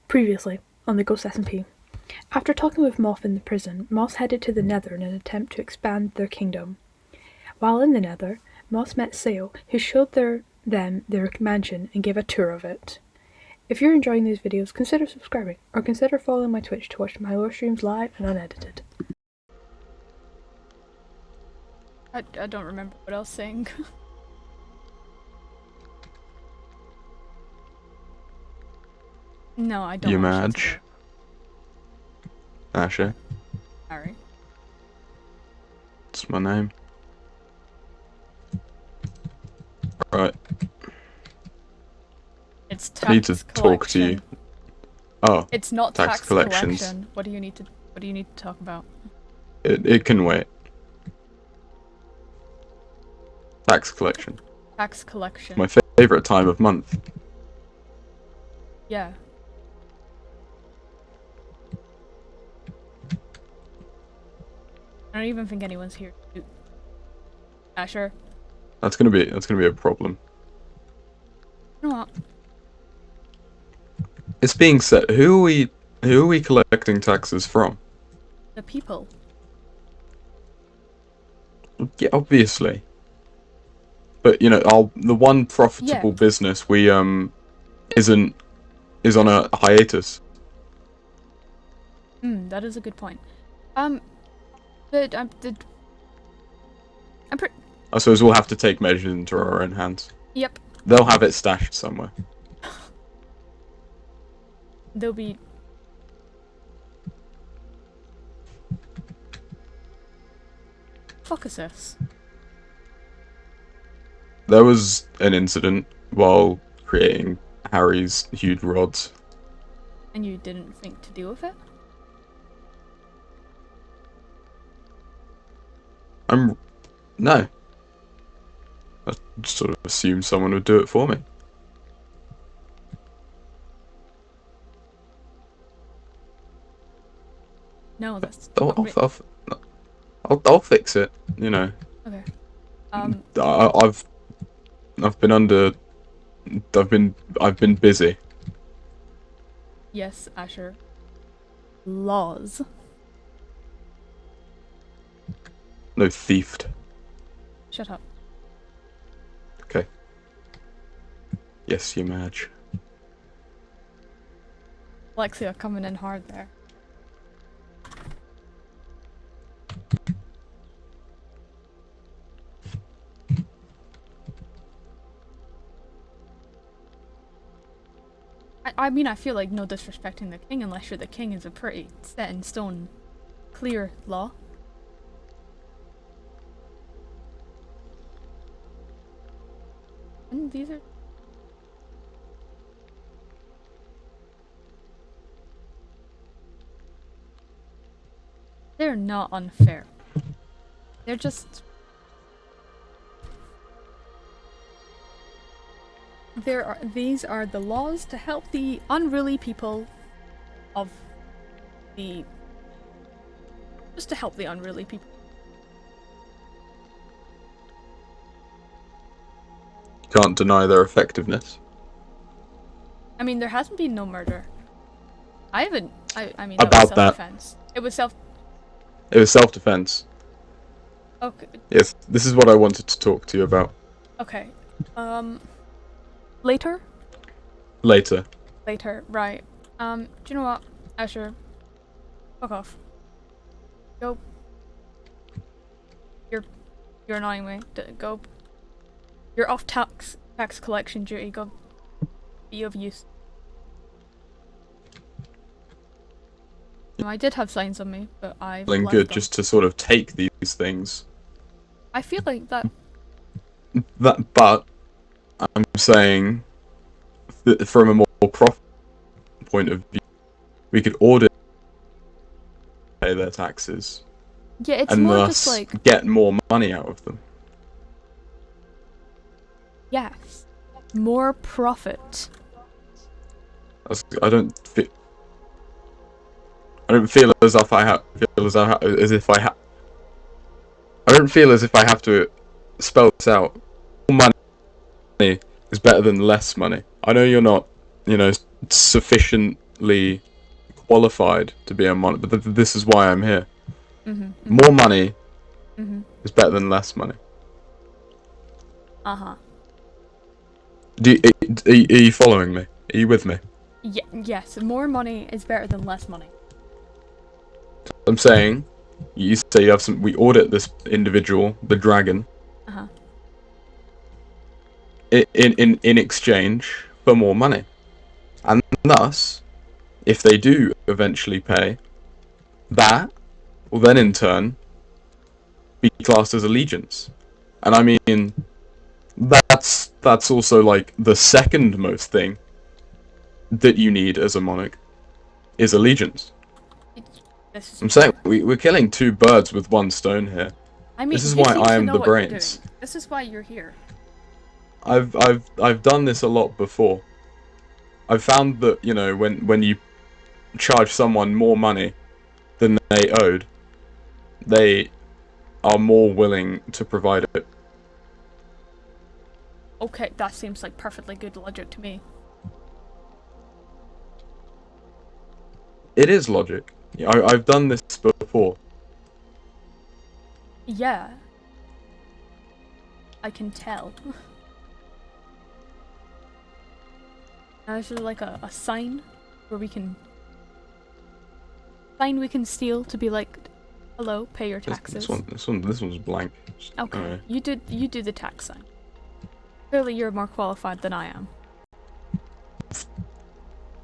Previously, on the GhostSMP. After talking with Moth in the prison, Moth headed to the Nether in an attempt to expand their kingdom. While in the Nether, Moth met Sale, who showed them their mansion and gave a tour of it. If you're enjoying these videos, consider subscribing, or consider following my Twitch to watch my lore streams live and unedited. I don't remember what I was saying. No, I don't. You Madge? Asher? Sorry. That's my name. Right. It's I need to tax talk to you. collection. Oh, It's not tax tax collections. collection. What do you need to talk about? It can wait. Tax collection. Tax collection. My favorite time of month. Yeah. I don't even think anyone's here. Asher. That's gonna be a problem. You know what? It's being said, who are we collecting taxes from? The people. Yeah, obviously. But you know, the one profitable business we is on a hiatus. That is a good point. I'm pretty. I suppose we'll have to take measures into our own hands. Yep. They'll have it stashed somewhere. There'll be. Fuck is this? There was an incident while creating Harry's huge rods. And you didn't think to deal with it? No. I sort of assumed someone would do it for me. No, that's. I'll fix it. You know. Okay. I've been busy. Yes, Asher. Laws. No thiefed. Shut up. Okay. Yes, you Madge. Lexia coming in hard there. I mean, I feel like no disrespecting the king unless you're the king is a pretty set in stone, clear law. And these are... They're not unfair. They're just... These are the laws to help the unruly people of the... Just to help the unruly people. Can't deny their effectiveness. I mean, there hasn't been no murder. I mean, About that was that. self-defense. It was self-defense. Okay. Yes, this is what I wanted to talk to you about. Okay. Later? Later. Later, right. Do you know what? Asher. Fuck off. Go. You're annoying me. Go. You're off tax collection duty. Go. Be of use. I did have signs on me, but I've Feeling left good them. just to sort of take these things. I feel like that. But I'm saying that from a more profit point of view, we could audit pay their taxes Yeah, it's and more thus just like get more money out of them. yes, more profit. I don't feel as if I have. I don't feel as if I have to spell this out. More money is better than less money. I know you're not, you know, sufficient sufficiently qualified to be a monarch. But this is why I'm here. Mm-hmm. More money Mm-hmm. is better than less money. Uh-huh. Are you following me? Are you with me? Yes, more money is better than less money. I'm saying, you say you have some. We audit this individual, the dragon, Uh-huh. in exchange for more money, and thus, if they do eventually pay, that will then in turn be classed as allegiance. And I mean, that's also like the second most thing that you need as a monarch is allegiance. This is I'm true. saying we're killing two birds with one stone here. I mean, This is you why seem I to am know the what you're brains. doing. This is why you're here. I've done this a lot before. I've found that, you know, when you charge someone more money than they owed, they are more willing to provide it. Okay, that seems like perfectly good logic to me. It is logic. I've done this before. Yeah. I can tell. Now is there like a sign where we can steal to be like, hello, pay your taxes. This one's blank. Okay, you do the tax sign. Clearly you're more qualified than I am.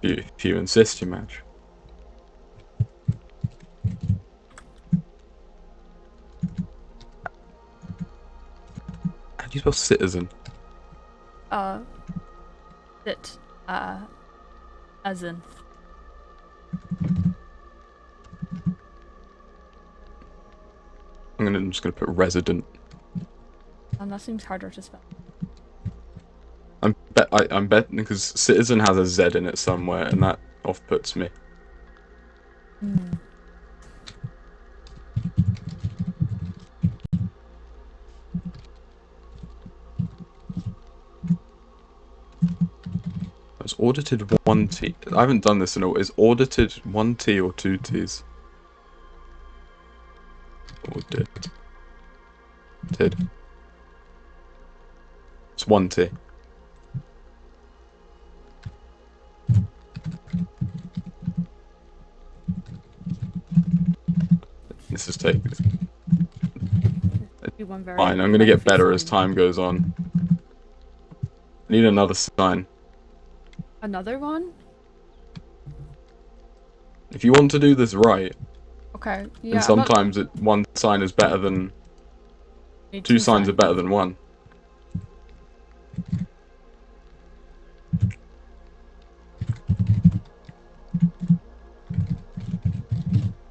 If you insist, you match. How do you spell citizen? That, as in. I'm just gonna put resident. That seems harder to spell. I'm betting because citizen has a Z in it somewhere, and that off-puts me. Hmm. It's audited 1T. I haven't done this in a. Is audited 1T or 2Ts? Audited. It's 1T. This is taking. Fine, I'm gonna get better as time goes on. I need another sign. Another one? If you want to do this right, Okay, yeah. and sometimes one sign is better than two signs are better than one.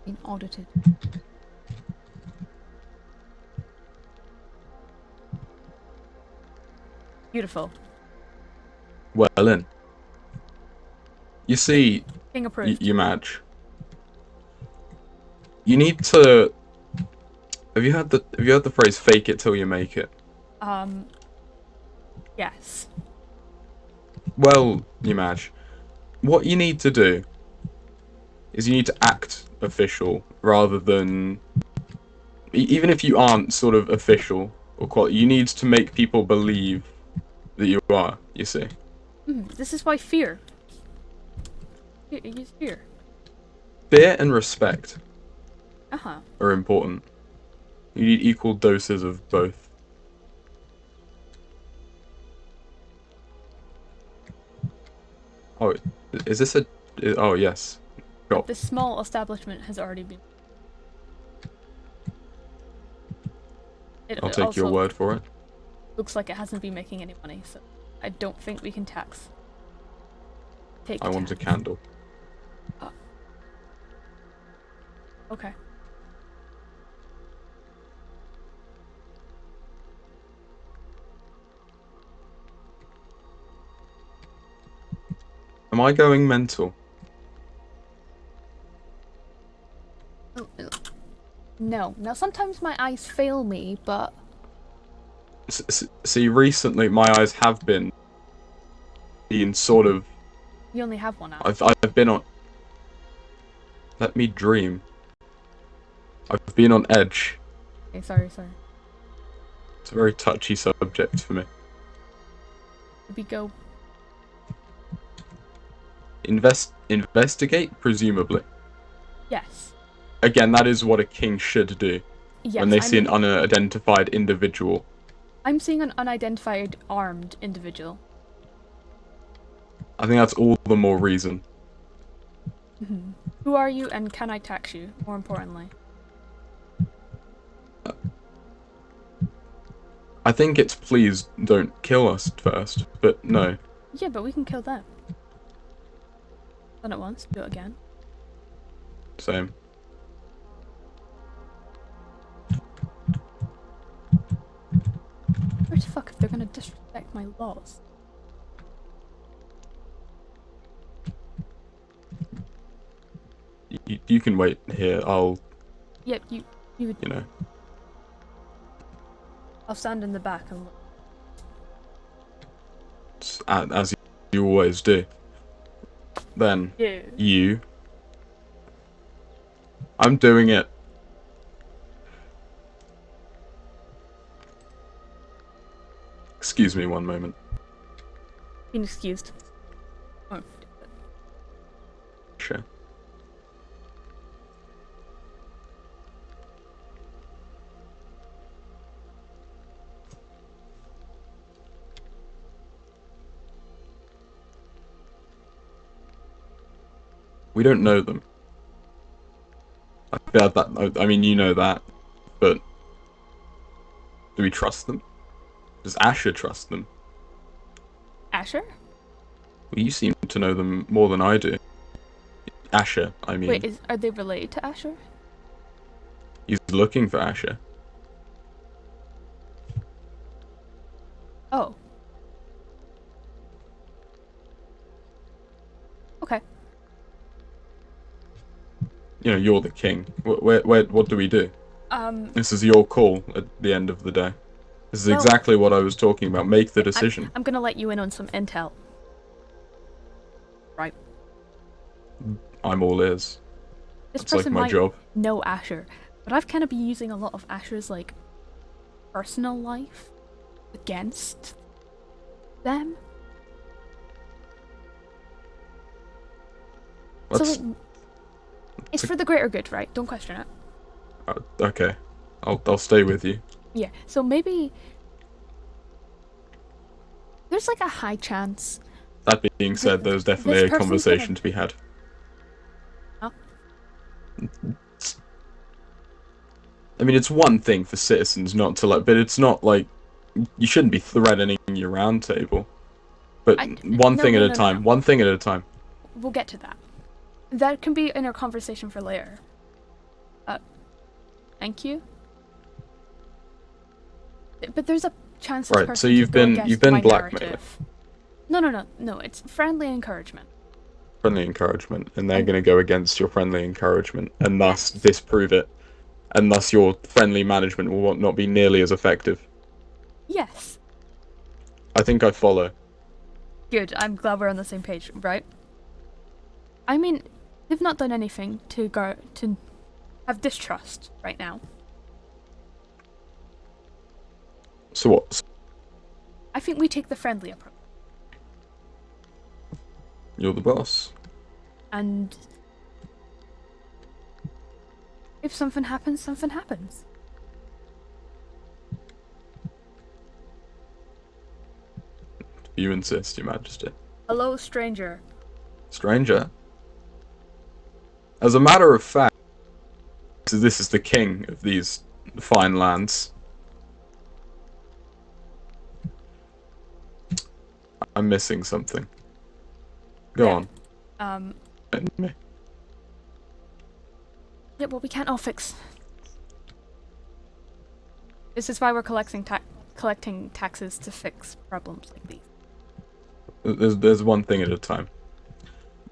Being audited. Beautiful. Well in. You see, Being approved. you match. You need to. Have you heard the phrase "fake it till you make it"? Yes. Well, you match. What you need to do is you need to act official rather than. Even if you aren't sort of official or quality, you need to make people believe that you are. You see. This is why fear. Use fear. Fear and respect Uh-huh. are important. You need equal doses of both. Oh, is this a... Oh, yes. Go. Like, this small establishment has already been... I'll take your word for it. Looks like it hasn't been making any money, so I don't think we can tax. I want a candle. Okay. Am I going mental? No. Now, sometimes my eyes fail me, but... See, recently my eyes have been sort of... You only have one eye. I've been on... Let me dream. I've been on edge. Okay, sorry. It's a very touchy subject for me. Did we go? Investigate, presumably. Yes. Again, that is what a king should do Yes. when they see an unidentified individual. I'm seeing an unidentified armed individual. I think that's all the more reason. Who are you, and can I tax you? More importantly. I think it's please don't kill us first, but no. Yeah, but we can kill them. Done it once. Do it again. Same. Where the fuck if they're gonna disrespect my laws? You can wait here. I'll, Yep, you would. you know. I'll stand in the back and look. As you always do. Then Yeah. you. I'm doing it. Excuse me one moment. Been excused. Oh. Sure. We don't know them. I mean, you know that, but do we trust them? Does Asher trust them? Asher? Well, you seem to know them more than I do. Asher, I mean. Wait, are they related to Asher? He's looking for Asher. Oh. Okay. You know, you're the king. What do we do? This is your call at the end of the day. This is Well, exactly what I was talking about. Make the decision. I'm gonna let you in on some intel. Right. I'm all ears. This It's like person my might job. know Asher, but I've kind of been using a lot of Asher's like personal life against them. So like, it's for the greater good, right? Don't question it. Okay, I'll stay with you. Yeah. So maybe there's like a high chance. That being said, there's definitely a person's conversation gonna- to be had. Huh? I mean, it's one thing for citizens not to but it's not like you shouldn't be threatening your round table. But one thing at a time. One thing at a time. We'll get to that. That can be in our conversation for later. Thank you. But there's a chance this Right, person so you've could go been against my blackmailing. narrative. No. It's friendly encouragement. Friendly encouragement, and they're going to go against your friendly encouragement, and thus disprove it, and thus your friendly management will not be nearly as effective. Yes. I think I follow. Good. I'm glad we're on the same page, right? I mean, they've not done anything to have distrust right now. So what? I think we take the friendly approach. You're the boss. And if something happens, something happens. You insist, Your Majesty. Hello, stranger. Stranger? As a matter of fact, this is the king of these fine lands. I'm missing something. Go on. Me. Yeah, well, we can't all fix. This is why we're collecting taxes to fix problems like these. There's one thing at a time.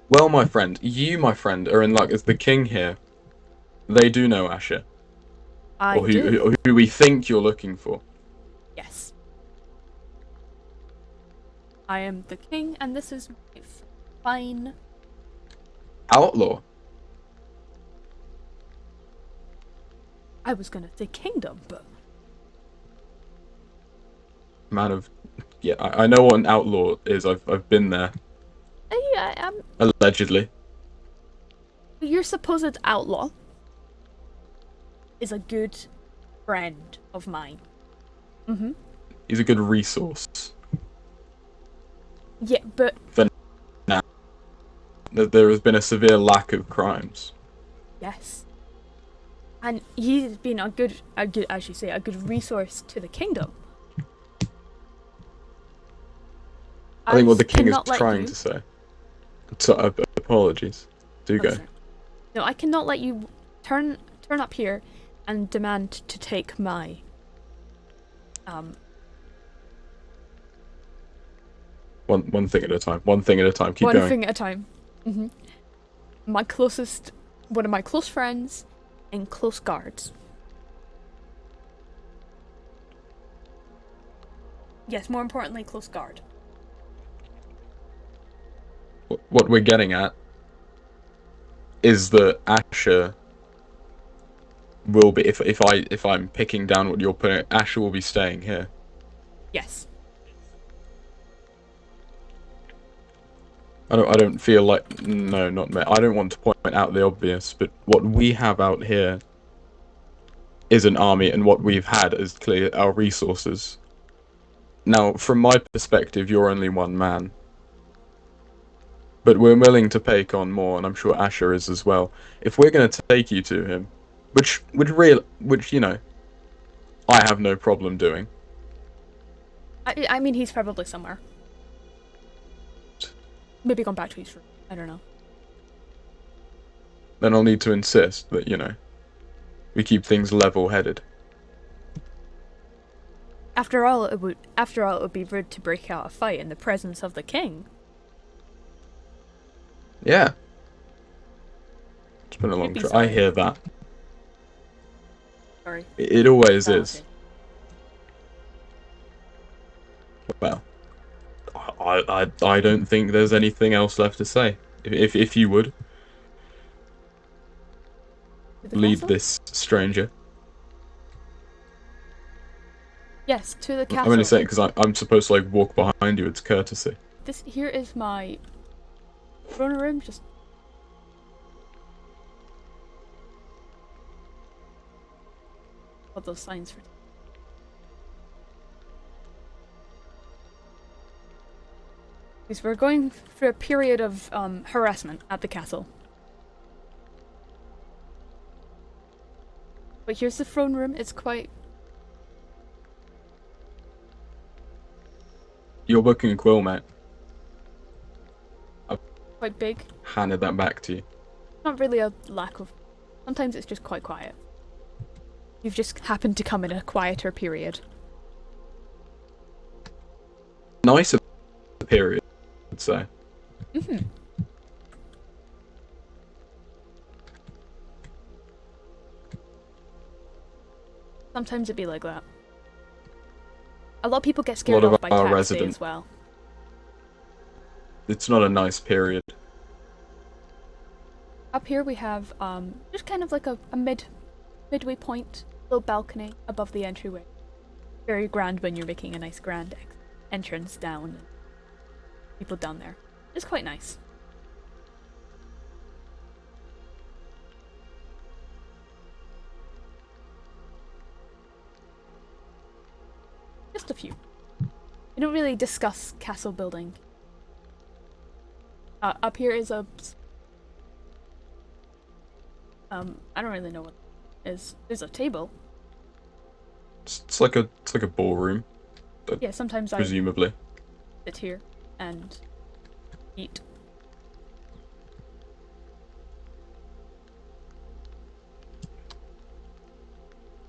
Well, my friend, you, my friend, are in luck as the king here. They do know Asher. I do. Who we think you're looking for. Yes. I am the king, and this is my fine. Outlaw? I was gonna say kingdom, but Man of, yeah, I know what an outlaw is. I've been there yeah, allegedly. your supposed outlaw is a good friend of mine. Mm-hmm. He's a good resource. Yeah, but For now, there has been a severe lack of crimes. yes, and he's been a good, as you say, a good resource to the kingdom. I think what the king is cannot let trying you- to say. So, apologies. Do go. Listen. No, I cannot let you turn up here and demand to take my One thing at a time. One thing at a time. Keep one going. thing at a time. Mm-hmm. One of my close friends and close guards. Yes, more importantly, close guard. What we're getting at is that Asher will be, if I'm picking down what you're putting, Asher will be staying here. Yes. I don't feel like, no, not me. I don't want to point out the obvious, but what we have out here is an army, and what we've had is clearly our resources. Now, from my perspective, you're only one man. But we're willing to take on more, and I'm sure Asher is as well. If we're going to take you to him, which you know, I have no problem doing. I mean, he's probably somewhere. Maybe gone back to his room. I don't know. Then I'll need to insist that, you know, we keep things level-headed. After all, it would be rude to break out a fight in the presence of the king. Yeah. It's been a long Maybe trip. so. I hear that. Sorry. It always Oh, is. okay. Well, I don't think there's anything else left to say. If you would To the lead castle? this stranger. Yes, to the I'm castle. only saying because I'm supposed to like walk behind you. It's courtesy. This here is my throne room. Just what those signs for. Because we're going through a period of harassment at the castle. But here's the throne room. It's quite. You're booking a quill, mate. Quite big. Handed that back to you. Not really a lack of. Sometimes it's just quite quiet. You've just happened to come in a quieter period. Nicer period, I'd say. Mm-hmm. Sometimes it'd be like that. A lot of people get scared of off by our tax day resident- as well. It's not a nice period. Up here we have just kind of like a midway point, little balcony above the entryway. Very grand when you're making a nice grand entrance down. And people down there. It's quite nice. Just a few. We don't really discuss castle building. Up here is a. I don't really know what it is. There's a table. It's like a ballroom, Yeah, sometimes I presumably. sit here and eat.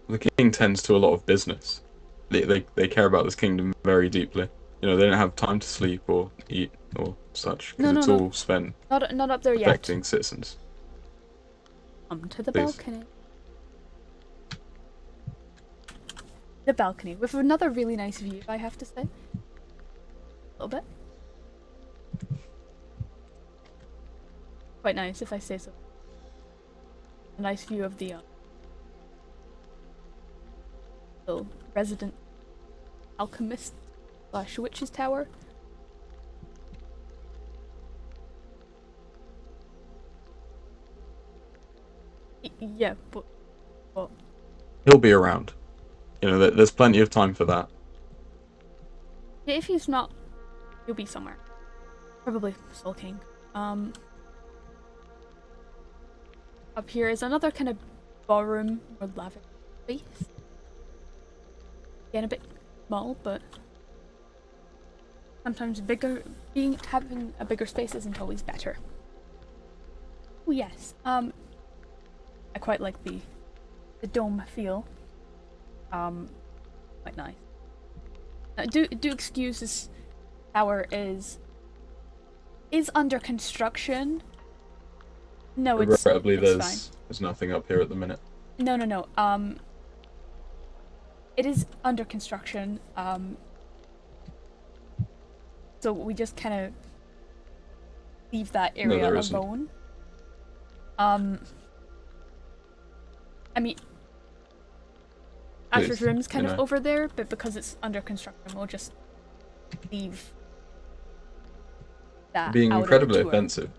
The king tends to a lot of business. They care about this kingdom very deeply. You know, they don't have time to sleep or eat or such because it's all spent Not up there yet. protecting citizens. Come to the Please. balcony. The balcony with another really nice view, I have to say. A little bit. Quite nice, if I say so. A nice view of the the resident alchemist / witch's tower. Yeah, but He'll be around. You know, there's plenty of time for that. yeah, if he's not, he'll be somewhere. Probably sulking. Up here is another kind of ballroom or lavatory space. Again, a bit small, but sometimes having a bigger space isn't always better. Oh yes, I quite like the dome feel. Quite nice. Do excuse this tower is under construction. No, it's Regrettably, fine. there's nothing up here at the minute. No. It is under construction. So we just kind of leave that area alone. I mean, Asher's room's kind of over there, but because it's under construction, we'll just leave that. Being incredibly offensive.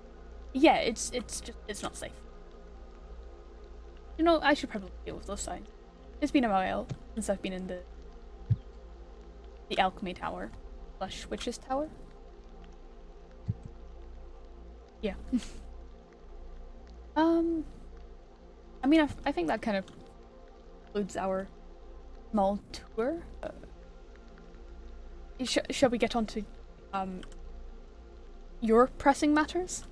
Yeah, it's not safe. You know, I should probably deal with those signs. It's been a while since I've been in the alchemy tower / witch's tower. Yeah. I mean, I think that kind of concludes our small tour. Shall we get on to your pressing matters?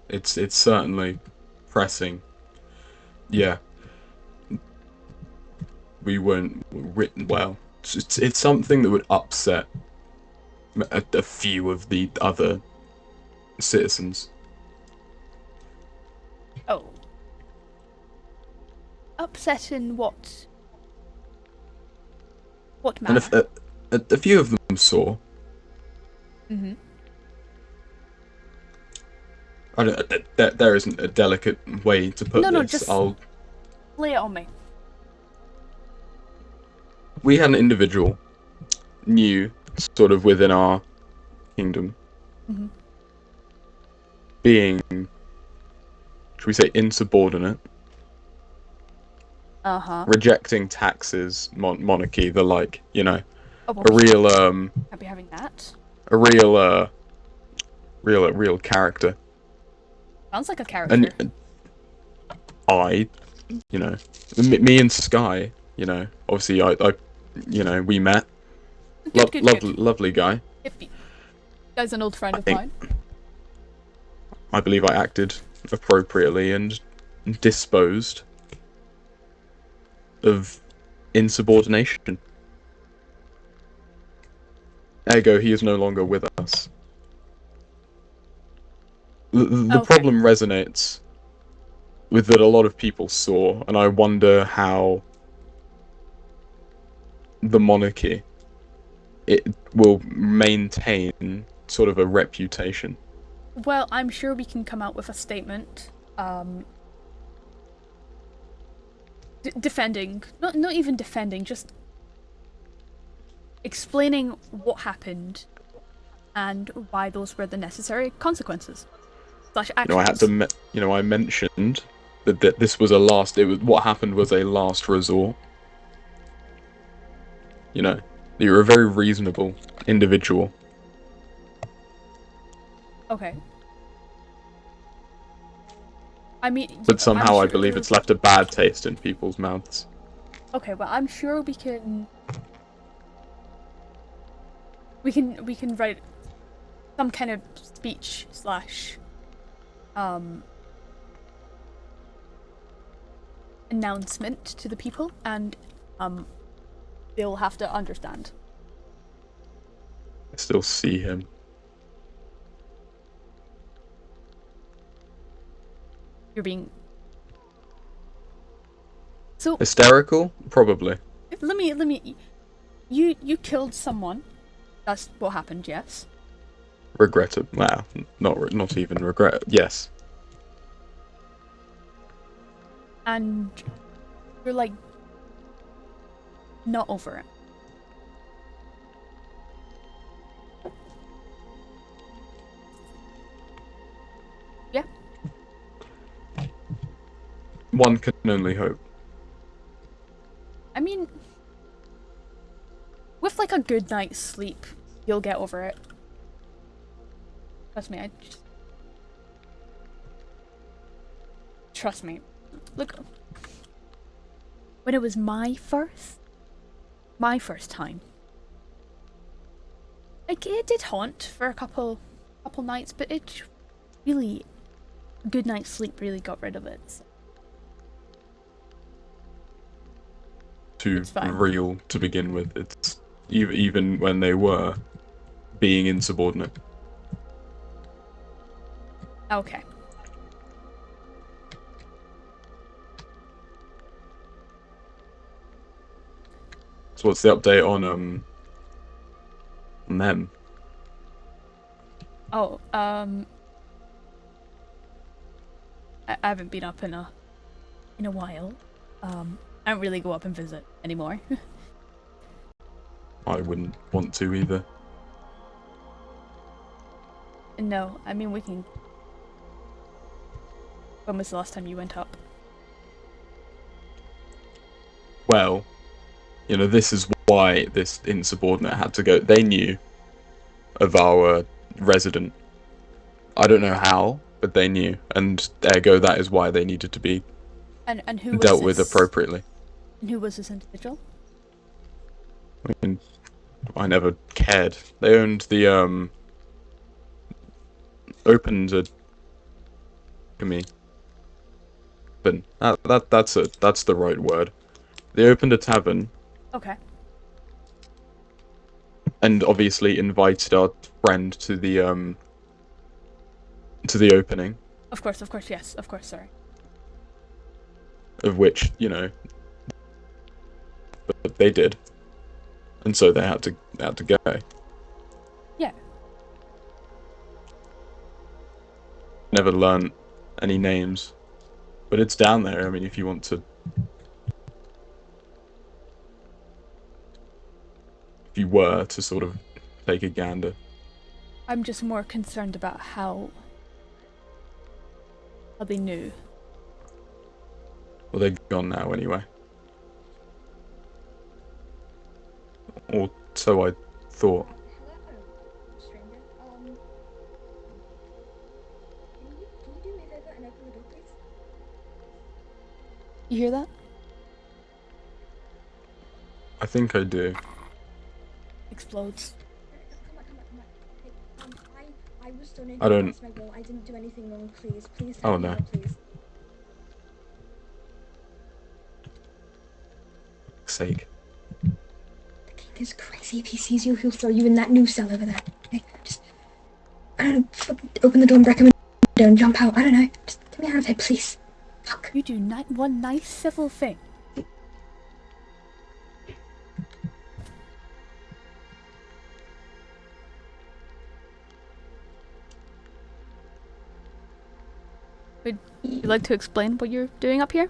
It's certainly pressing. Yeah. We weren't written well. It's something that would upset a few of the other citizens. Oh. Upset in what? What manner? And a few of them saw. Mm-hmm. I don't, there isn't a delicate way to put this. No, just lay it on me. We had an individual new, sort of within our kingdom, being, should we say, insubordinate, rejecting taxes, monarchy, the like, you know, Oh, well, a real happy having that. a real character. Sounds like a character. And I, you know, me and Sky, you know, obviously I you know, we met. Good. Lovely guy. Hippie. Guy's an old friend of mine. I believe I acted appropriately and disposed of insubordination. Ergo, he is no longer with us. The problem resonates with that a lot of people saw, and I wonder how the monarchy will maintain sort of a reputation. Well, I'm sure we can come out with a statement, defending, not even defending, just explaining what happened and why those were the necessary consequences. /actions. You know, I had to, I mentioned that this was what happened was a last resort. You know, you're a very reasonable individual. Okay. I mean, but somehow I believe it's left a bad taste in people's mouths. Okay, well, I'm sure we can write some kind of speech / announcement to the people, and they'll have to understand. I still see him. You're being so hysterical, probably. Let me. You killed someone. That's what happened. Yes. Regretted. Wow, not even regret. Yes. and you're like not over it. Yeah. One can only hope. I mean, with like a good night's sleep, you'll get over it. Trust me, Trust me. Look, when it was my first time, like it did haunt for a couple nights, but it really, a good night's sleep really got rid of it. So. Too real to begin with. It's even when they were being insubordinate. Okay. So what's the update on them? Oh, I haven't been up in a while. I don't really go up and visit anymore. I wouldn't want to either. No, I mean we can. When was the last time you went up? Well, this is why this insubordinate had to go. They knew of our resident. I don't know how, but they knew, and ergo that is why they needed to be And who was dealt with appropriately. And who was this individual? I mean, I never cared. They owned the opened a me. But that's the right word. They opened a tavern. Okay. And obviously invited our friend to the opening. Of course, yes, of course, sorry. Of which, but they did. And so they had to go. Yeah. Never learned any names. But it's down there, I mean, if you want to... If you were to sort of take a gander. I'm just more concerned about how they knew. Well, they're gone now anyway. Or so I thought. Hello, stranger. Can you do me a favor and open the door, please? You hear that? I think I do. Explodes. Come back. Hey, I was stunning. I don't... My will. I didn't do anything wrong. Please Oh, tell me no. now, please. For sake. The king is crazy. If he sees you, he'll throw you in that new cell over there. Okay, just... I don't know, fucking open the door and break him window and jump out. I don't know. Just get me out of here, please. Fuck. You do one nice civil thing. Would you like to explain what you're doing up here?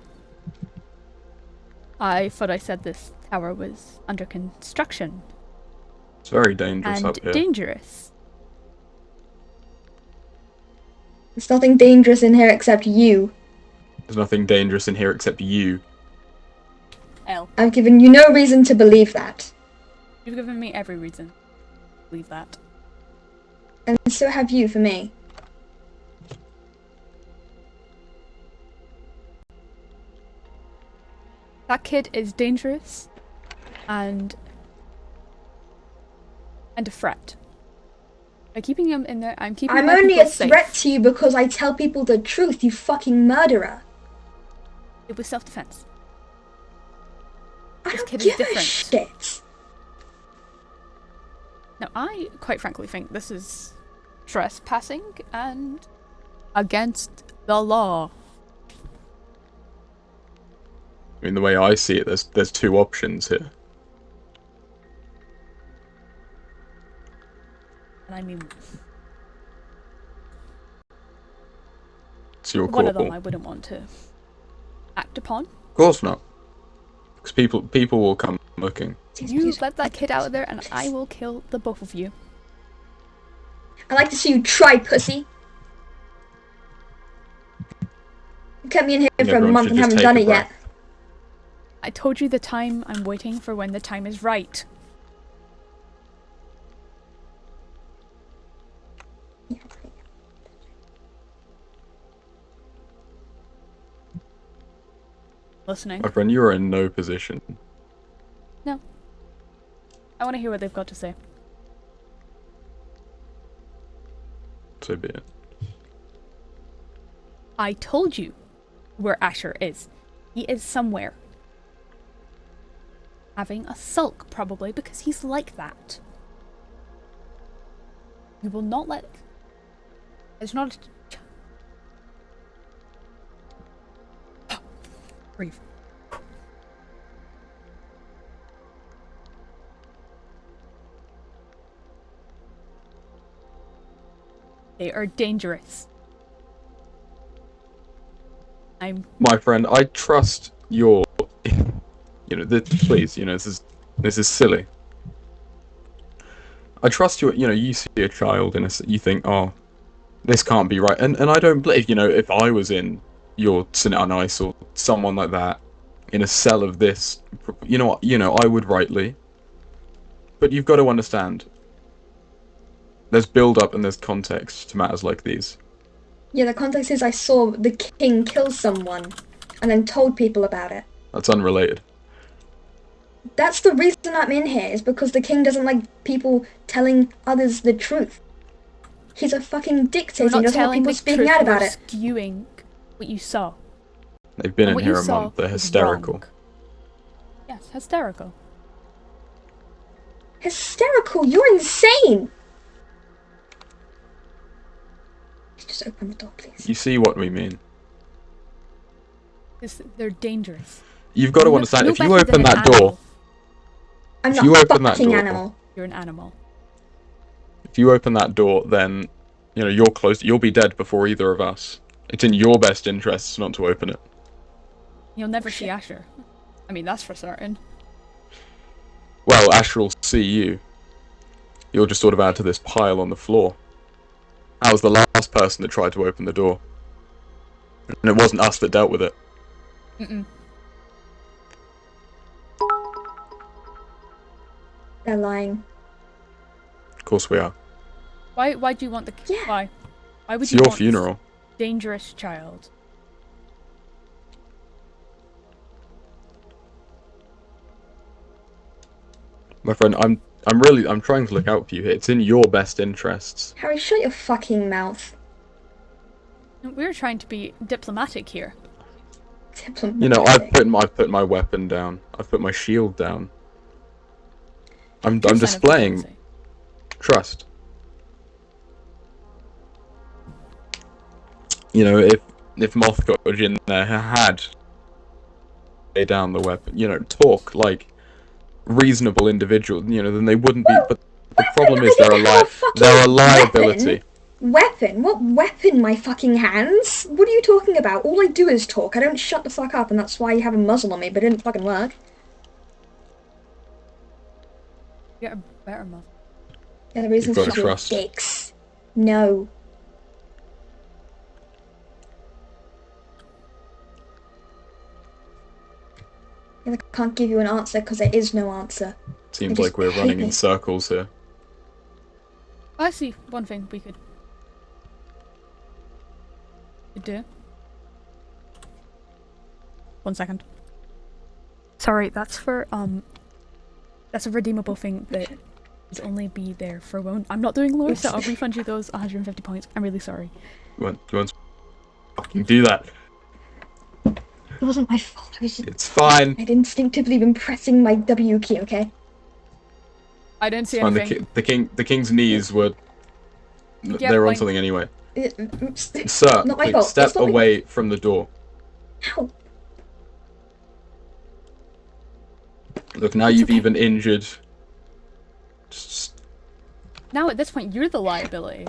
I thought I said this tower was under construction. It's very dangerous and up here. Dangerous. There's nothing dangerous in here except you. There's nothing dangerous in here except you. L. I've given you no reason to believe that. You've given me every reason to believe that. And so have you for me. That kid is dangerous and a threat. By keeping him in there, I'm keeping my only people a safe. threat to you because I tell people the truth, you fucking murderer. It was self-defense. I This don't kid is give a different. shit. Now, I quite frankly think this is trespassing and against the law. I mean, the way I see it, there's two options here. And I mean, It's your one call. of them I wouldn't want to act looked upon. Of course not. Because people will come looking. You let that kid out of there and I will kill the both of you. I like to see you try, pussy. You kept me in here for a Everyone month should and just haven't take done a it yet. breath. I told you the time. I'm waiting for when the time is right. Listening. My friend, you are in no position. No. I want to hear what they've got to say. So be it. I told you where Asher is. He is somewhere. Having a sulk, probably, because he's like that. You will not let... It's not... Breathe. They are dangerous. My friend, I trust your... please, this is silly. I trust you see a child and you think, oh, this can't be right. And I don't believe, if I was in your St. Ice or someone like that, in a cell of this, I would rightly. But you've got to understand, there's build-up and there's context to matters like these. Yeah, the context is I saw the king kill someone and then told people about it. That's unrelated. That's the reason I'm in here, is because the king doesn't like people telling others the truth. He's a fucking dictator. You're He not doesn't want telling people the speaking truth, out you're about it. skewing what you saw. They've been And in what here you a saw month. They're was hysterical. wrong. Yes, hysterical. Hysterical? You're insane! Just open the door, please. You see what we mean. They're dangerous. You've got to No- understand, no if you better than open an that door, animal. I'm if not you a open that fucking door- animal. You're an animal. then, you're close. You'll be dead before either of us. It's in your best interests not to open it. You'll never see Asher. I mean, that's for certain. Well, Asher will see you. You'll just sort of add to this pile on the floor. I was the last person that tried to open the door. And it wasn't us that dealt with it. Mm-mm. They're lying. Of course we are. Why do you want the... Yeah. Why? Why would It's you your want funeral. this dangerous child? My friend, I'm trying to look out for you here. It's in your best interests. Harry, shut your fucking mouth. We're trying to be diplomatic here. I've put my weapon down. I've put my shield down. I'm True sign of displaying diplomacy. trust. If Mothcoach in there had lay down the weapon, talk like reasonable individual, then they wouldn't be. But the problem is they're a liability. Weapon? What weapon, my fucking hands? What are you talking about? All I do is talk. I don't shut the fuck up, and that's why you have a muzzle on me, but it didn't fucking work. Get a better muzzle. Yeah, the reason's You've got because to you're trust. dicks. No. Yeah, I can't give you an answer because there is no answer. Seems just like we're hate running in it. circles here. I see one thing we could do. 1 second. Sorry, that's for that's a redeemable thing that would only be there for one. I'm not doing lore, so I'll refund you those 150 points. I'm really sorry. You want to fucking do that? It wasn't my fault. I was just... It's fine. I'd instinctively been pressing my W key, okay? I didn't see It's fine. anything. The king's knees were. Yeah, they were on fine. something anyway. Oops. Sir, Not my please fault. step It's not my- away from the door. Ow. Look, now It's you've okay. even injured. Just Now at this point, you're the liability.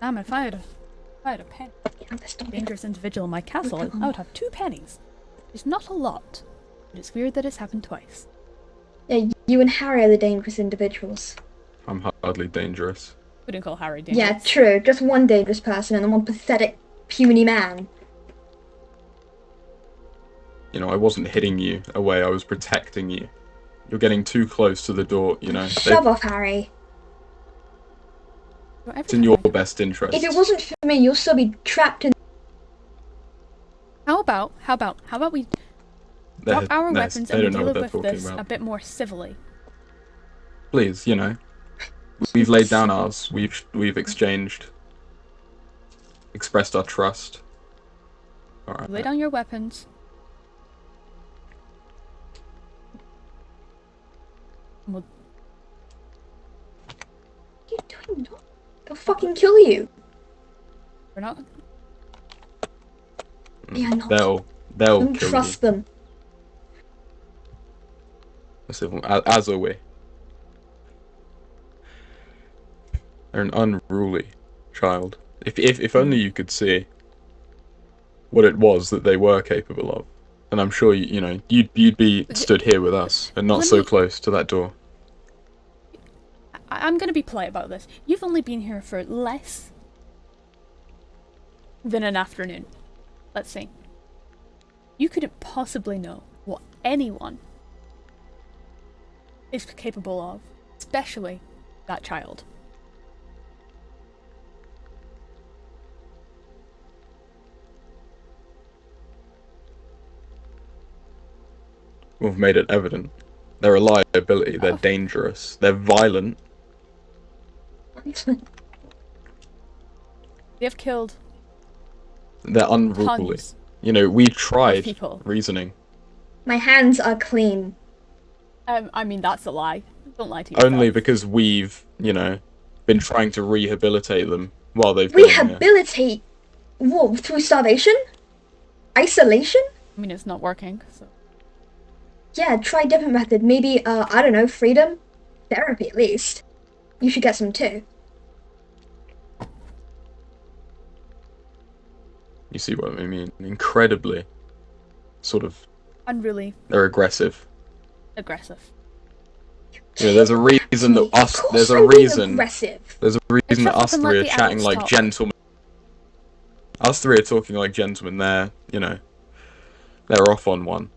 Damn, if I had I had a penny. Yeah, stop it. Dangerous individual in my castle, I would have 2 pennies. It's not a lot, but it's weird that it's happened twice. Yeah, you and Harry are the dangerous individuals. I'm hardly dangerous. Wouldn't call Harry dangerous. Yeah, true. Just one dangerous person and one pathetic, puny man. You know, I wasn't hitting you away, I was protecting you. You're getting too close to the door, you know. Shove off, Harry. It's in your best interest. If it wasn't for me, you'll still be trapped in. How about we drop our weapons and we deal with this a bit more civilly? Please, you know. We've laid down ours. We've exchanged, expressed our trust. All right. Lay down your weapons. What are you doing? No. They'll fucking kill you. We're not. They are not. They'll Don't kill trust you. them. As are we. They're an unruly child. If only you could see what it was that they were capable of, and I'm sure you know you'd be stood here with us and not so close to that door. I'm gonna be polite about this. You've only been here for less than an afternoon. Let's see. You couldn't possibly know what anyone is capable of, especially that child. We've made it evident. They're a liability. They're dangerous. They're violent. They have killed. They're unruly. Tons you know, we tried people. Reasoning. My hands are clean. I mean, that's a lie. Don't lie to yourself. Only because we've, you know, been trying to rehabilitate them while they've been here. Rehabilitate? What, through starvation? Isolation? I mean, it's not working, so. Yeah, try a different method. Maybe, I don't know, freedom? Therapy, at least. You should get some too. You see what I mean? Incredibly, sort of. Unruly. They're aggressive. Aggressive. You know, there's a reason that us. There's a reason. There's a reason that us three are chatting like gentlemen. Us three are talking like gentlemen. They're, you know, they're off on one.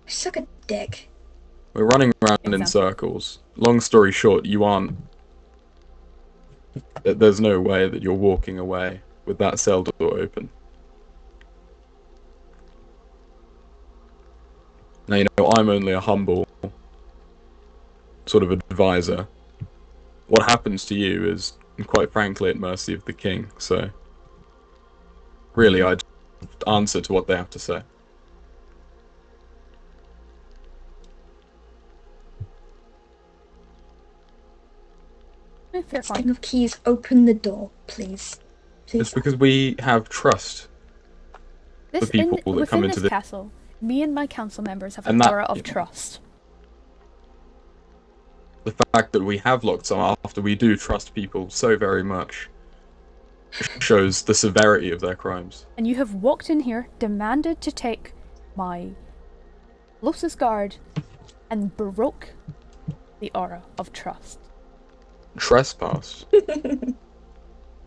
Suck a dick. We're running around in circles. Long story short, you aren't. There's no way that you're walking away with that cell door open. Now, you know, I'm only a humble sort of advisor. What happens to you is, quite frankly, at mercy of the king, so really I'd answer to what they have to say. Fair King of Keys, open the door, please. It's because we have trust for people that come into this castle. Me and my council members have and an aura of trust. The fact that we have locked some after we do trust people so very much shows the severity of their crimes. And you have walked in here, demanded to take my closest guard, and broke the aura of trust. Trespass.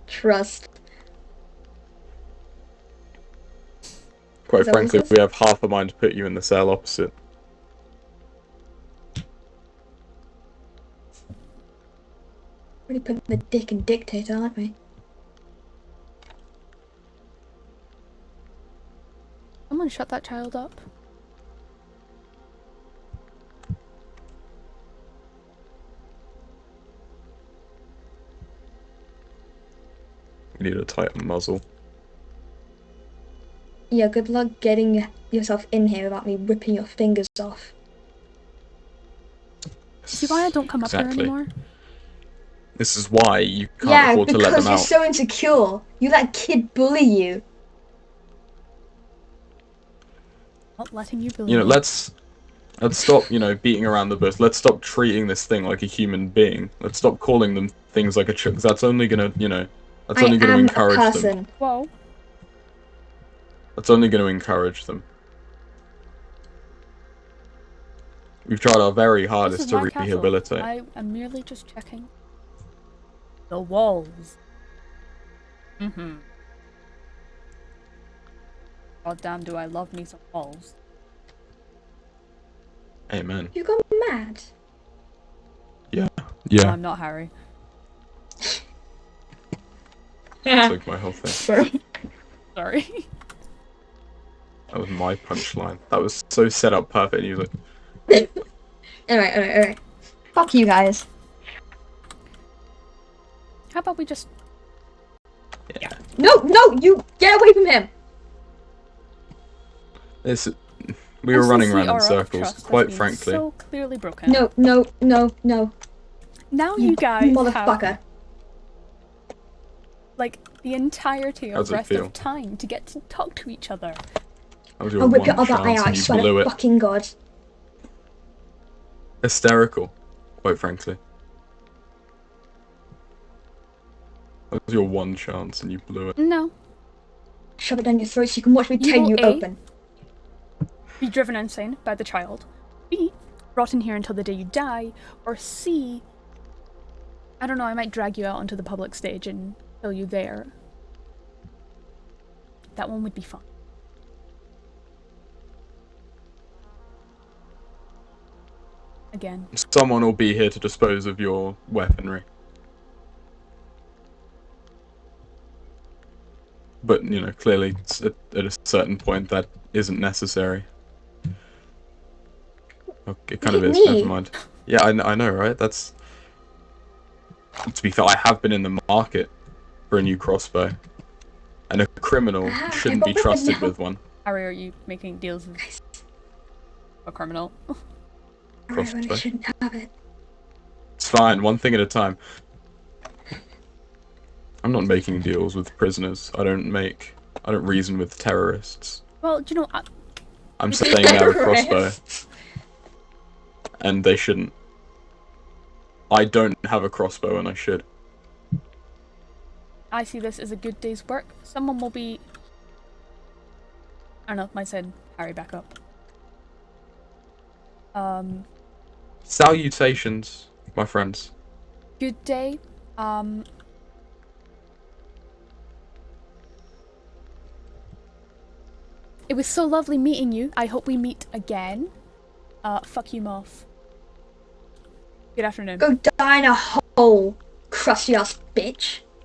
Trust. Quite frankly, we have half a mind to put you in the cell opposite. Really putting the dick in dictator, aren't we? Someone shut that child up. You need a tighter muzzle. Yeah, good luck getting yourself in here without me ripping your fingers off. See why I don't come up here anymore? This is why you can't afford to let them out. Yeah, because you're so insecure. You let a kid bully you. Not letting you bully You know, me. let's stop, you know, beating around the bush. Let's stop treating this thing like a human being. Let's stop calling them things like a chick. That's only gonna, you know, That's I only going to am a encourage them. person. Whoa. That's only going to encourage them. We've tried our very This hardest is to my castle. rehabilitate. I am merely just checking the walls. Mm-hmm. God damn, do I love me some walls. Amen. You got mad. Yeah. No, Yeah. I'm not Harry. It's like my whole thing. Sorry. That was my punchline. That was so set up perfect. And he was like, Alright. Fuck you guys. How about we just... yeah. No, you get away from him. This. We were running around in aura of circles, trust has quite been frankly. so clearly broken. No. Now you guys Motherfucker. have, like, the entirety How's of it rest feel? of time to get to talk to each other. That was your I'll whip one your other eye chance out, I and you swear blew to it. fucking God. Hysterical, quite frankly. That was your one chance and you blew it. No. Shove it down your throat so you can watch me You tear will you A, open. be driven insane by the child. B, rot in here until the day you die. Or C, I don't know, I might drag you out onto the public stage and kill you there. That one would be fun. Again. Someone will be here to dispose of your weaponry. But, you know, clearly at a certain point that isn't necessary. Okay, it kind of Hit is, me. never mind. Yeah, I know, right? That's... To be fair, I have been in the market for a new crossbow. And a criminal shouldn't got be weapons trusted now. with one. Harry, are you making deals with a criminal? Alright, well, I Crossbow. shouldn't have it. It's fine, one thing at a time. I'm not making deals with prisoners. I don't reason with terrorists. Well, do you know, I'm saying they have a crossbow. And they shouldn't. I don't have a crossbow and I should. I see this as a good day's work. Someone will be... I don't know, might send Harry back up. Salutations, my friends. Good day. It was so lovely meeting you. I hope we meet again. Fuck you, Moth. Good afternoon. Go die in a hole, crusty ass bitch.